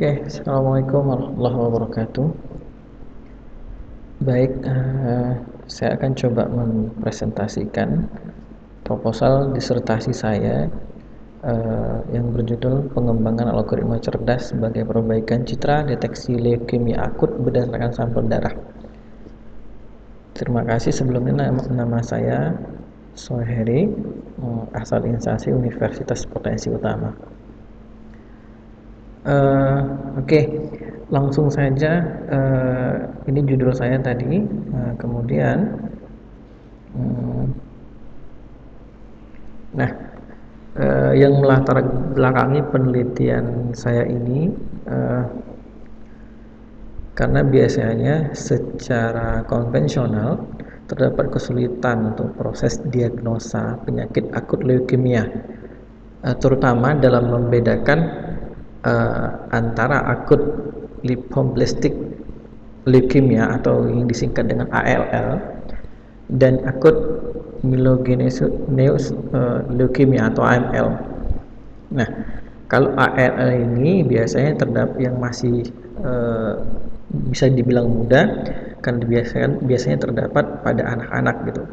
Oke, Assalamualaikum warahmatullahi wabarakatuh. Baik, saya akan coba mempresentasikan proposal disertasi saya yang berjudul Pengembangan Algoritma Cerdas sebagai Perbaikan Citra Deteksi Leukemia Akut Berdasarkan Sampel Darah. Terima kasih. Sebelumnya nama saya Soheri, asal instansi Universitas Potensi Utama. Oke, langsung saja. Ini judul saya tadi. Kemudian, yang melatar belakangi penelitian saya ini, karena biasanya secara konvensional terdapat kesulitan untuk proses diagnosa penyakit akut leukemia, terutama dalam membedakan antara akut lymphoblastic leukemia atau yang disingkat dengan ALL dan akut myelogenous leukemia atau AML. Nah, kalau ALL ini biasanya terdapat yang masih bisa dibilang muda, kan biasanya terdapat pada anak-anak gitu.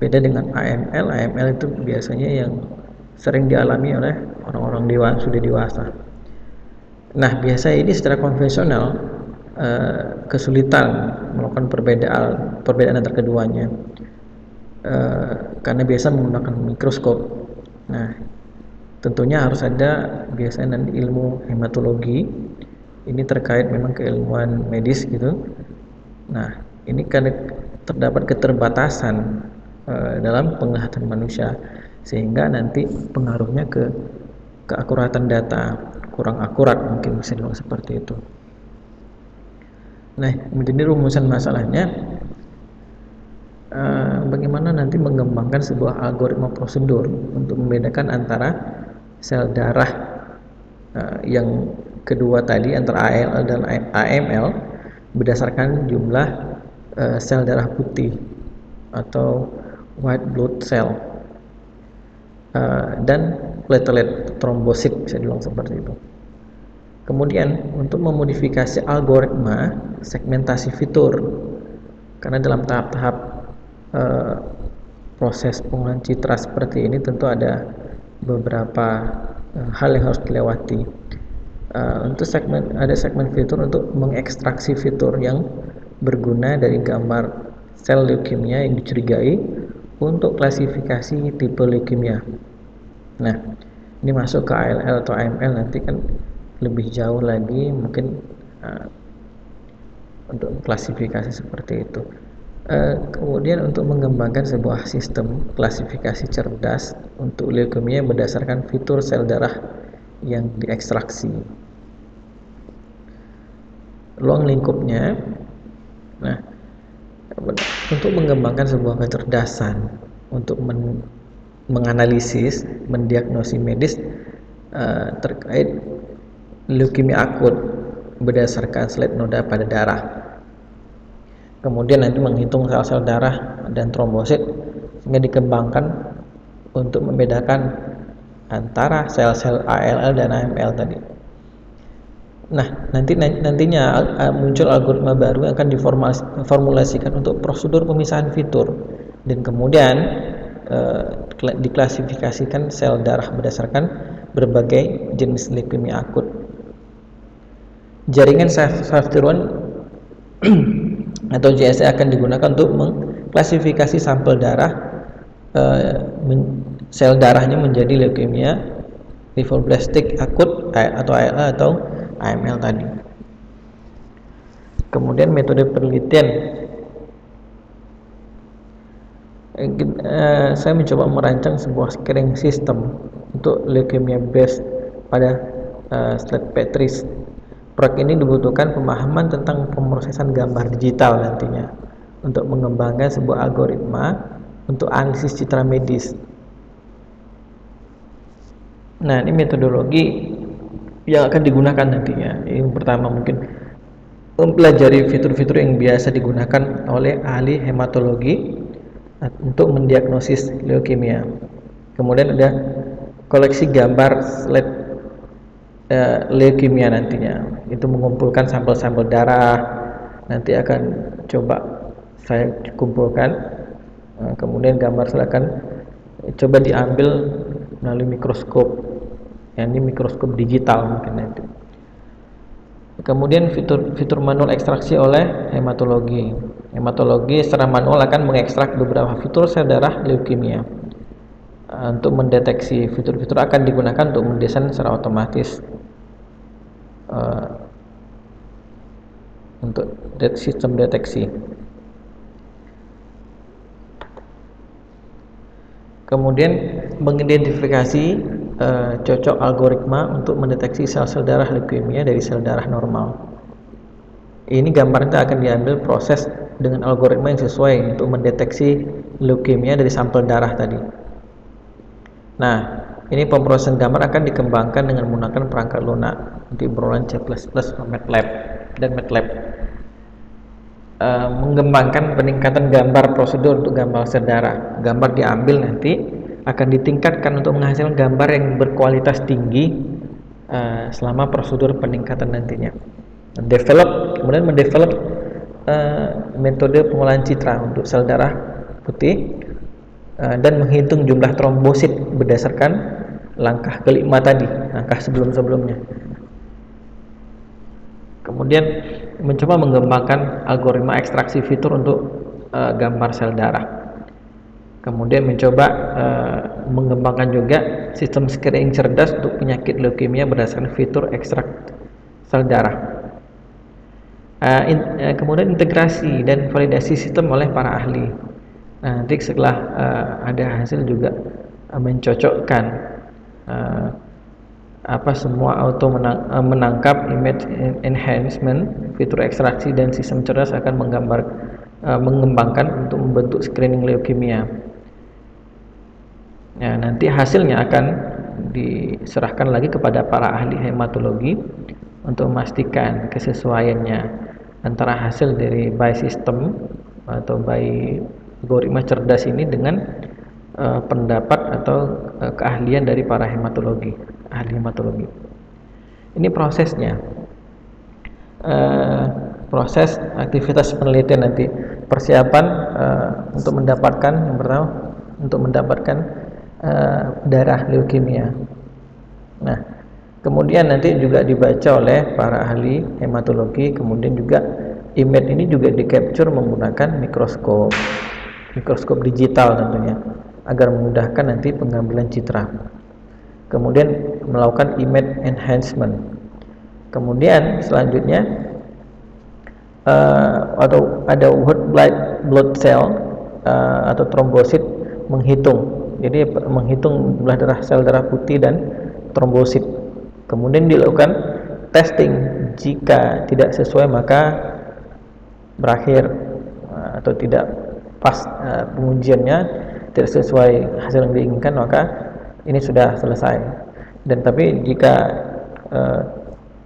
Beda dengan AML. AML itu biasanya yang sering dialami oleh orang-orang sudah dewasa. Nah, biasanya ini secara konvensional kesulitan melakukan perbedaan antara keduanya, karena biasa menggunakan mikroskop. Nah, tentunya harus ada biasanya nanti ilmu hematologi. Ini terkait memang keilmuan medis gitu. Nah, ini karena terdapat keterbatasan dalam penglihatan manusia, sehingga nanti pengaruhnya ke keakuratan data kurang akurat, mungkin bisa dibilang seperti itu. Nah, menjadi rumusan masalahnya, bagaimana nanti mengembangkan sebuah algoritma prosedur untuk membedakan antara sel darah yang kedua tadi, antara ALL dan AML, berdasarkan jumlah sel darah putih atau white blood cell dan platelet trombosit, bisa dibilang seperti itu. Kemudian untuk memodifikasi algoritma segmentasi fitur, karena dalam tahap-tahap proses pengolahan citra seperti ini tentu ada beberapa hal yang harus dilewati. Untuk ada segmen fitur untuk mengekstraksi fitur yang berguna dari gambar sel leukemia yang dicurigai untuk klasifikasi tipe leukemia. Nah, ini masuk ke ALL atau AML nanti kan lebih jauh lagi mungkin untuk klasifikasi seperti itu. Kemudian untuk mengembangkan sebuah sistem klasifikasi cerdas untuk leukemia berdasarkan fitur sel darah yang diekstraksi. Ruang lingkupnya, nah, untuk mengembangkan sebuah kecerdasan untuk menganalisis, mendiagnosis medis terkait leukemia akut berdasarkan slide noda pada darah. Kemudian nanti menghitung sel-sel darah dan trombosit sehingga dikembangkan untuk membedakan antara sel-sel ALL dan AML tadi. Nah, nantinya muncul algoritma baru yang akan diformulasikan untuk prosedur pemisahan fitur, dan kemudian diklasifikasikan sel darah berdasarkan berbagai jenis leukemia akut. Jaringan SAFT1 atau JSA akan digunakan untuk mengklasifikasi sampel darah sel darahnya menjadi leukemia lymphoblastic akut atau ALL atau AML tadi. Kemudian metode penelitian, saya mencoba merancang sebuah scoring system untuk leukemia based pada slide Petris. Proyek ini dibutuhkan pemahaman tentang pemrosesan gambar digital nantinya untuk mengembangkan sebuah algoritma untuk analisis citra medis. Nah, ini metodologi yang akan digunakan nantinya. Yang pertama mungkin mempelajari fitur-fitur yang biasa digunakan oleh ahli hematologi untuk mendiagnosis leukemia. Kemudian ada koleksi gambar slide leukemia nantinya. Itu mengumpulkan sampel-sampel darah, nanti akan coba saya kumpulkan, kemudian gambar sel akan coba diambil melalui mikroskop, yang ini mikroskop digital mungkin nanti. Kemudian fitur manual ekstraksi oleh hematologi. Hematologi secara manual akan mengekstrak beberapa fitur sel darah leukemia. Untuk mendeteksi fitur-fitur akan digunakan untuk mendesain secara otomatis untuk sistem deteksi. Kemudian mengidentifikasi cocok algoritma untuk mendeteksi sel-sel darah leukemia dari sel darah normal. Ini gambarnya akan diambil proses dengan algoritma yang sesuai untuk mendeteksi leukemia dari sampel darah tadi. Nah, ini pemrosesan gambar akan dikembangkan dengan menggunakan perangkat lunak di obrolan C++ MATLAB dan MATLAB. Mengembangkan peningkatan gambar prosedur untuk gambar sel darah. Gambar diambil nanti akan ditingkatkan untuk menghasilkan gambar yang berkualitas tinggi selama prosedur peningkatan nantinya. Kemudian mendevelop metode pengolahan citra untuk sel darah putih dan menghitung jumlah trombosit berdasarkan langkah kelima tadi, langkah sebelum-sebelumnya. Kemudian mencoba mengembangkan algoritma ekstraksi fitur untuk gambar sel darah. Kemudian mencoba mengembangkan juga sistem screening cerdas untuk penyakit leukemia berdasarkan fitur ekstrak sel darah. Kemudian integrasi dan validasi sistem oleh para ahli. Nanti setelah ada hasil juga mencocokkan semua auto menangkap image enhancement, fitur ekstraksi dan sistem cerdas akan mengembangkan untuk membentuk screening leukemia. Nah, nanti hasilnya akan diserahkan lagi kepada para ahli hematologi untuk memastikan kesesuaiannya antara hasil dari by system atau by algoritma cerdas ini dengan pendapat atau keahlian dari para ahli hematologi. Ini prosesnya, proses aktivitas penelitian nanti, persiapan untuk mendapatkan, yang pertama untuk mendapatkan darah leukemia. Nah, kemudian nanti juga dibaca oleh para ahli hematologi. Kemudian juga image ini juga di capture menggunakan mikroskop digital tentunya, agar memudahkan nanti pengambilan citra. Kemudian melakukan image enhancement. Kemudian selanjutnya ada white blood cell atau trombosit menghitung. Jadi menghitung jumlah sel darah putih dan trombosit. Kemudian dilakukan testing. Jika tidak sesuai maka berakhir atau tidak pas pengujiannya, tidak sesuai hasil yang diinginkan, maka ini sudah selesai. Dan tapi jika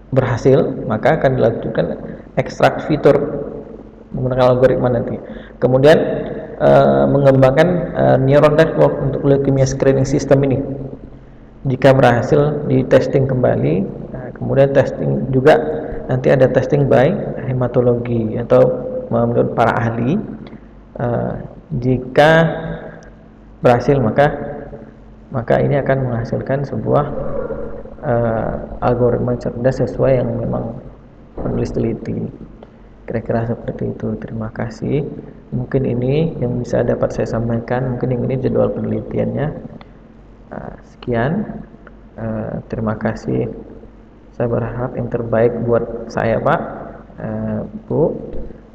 berhasil, maka akan dilakukan ekstrak fitur menggunakan algoritma nanti. Kemudian mengembangkan neural network untuk leukemia screening system ini. Jika berhasil di testing kembali, kemudian testing juga nanti ada testing by hematologi atau menurut para ahli. Jika berhasil maka ini akan menghasilkan sebuah algoritma cerdas sesuai yang memang penulis teliti. Kira-kira seperti itu. Terima kasih. Mungkin ini yang bisa dapat saya sampaikan. Mungkin yang ini jadwal penelitiannya. Sekian. Terima kasih. Saya berharap yang terbaik buat saya, Pak, Bu.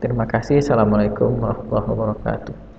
Terima kasih. Assalamualaikum warahmatullahi wabarakatuh.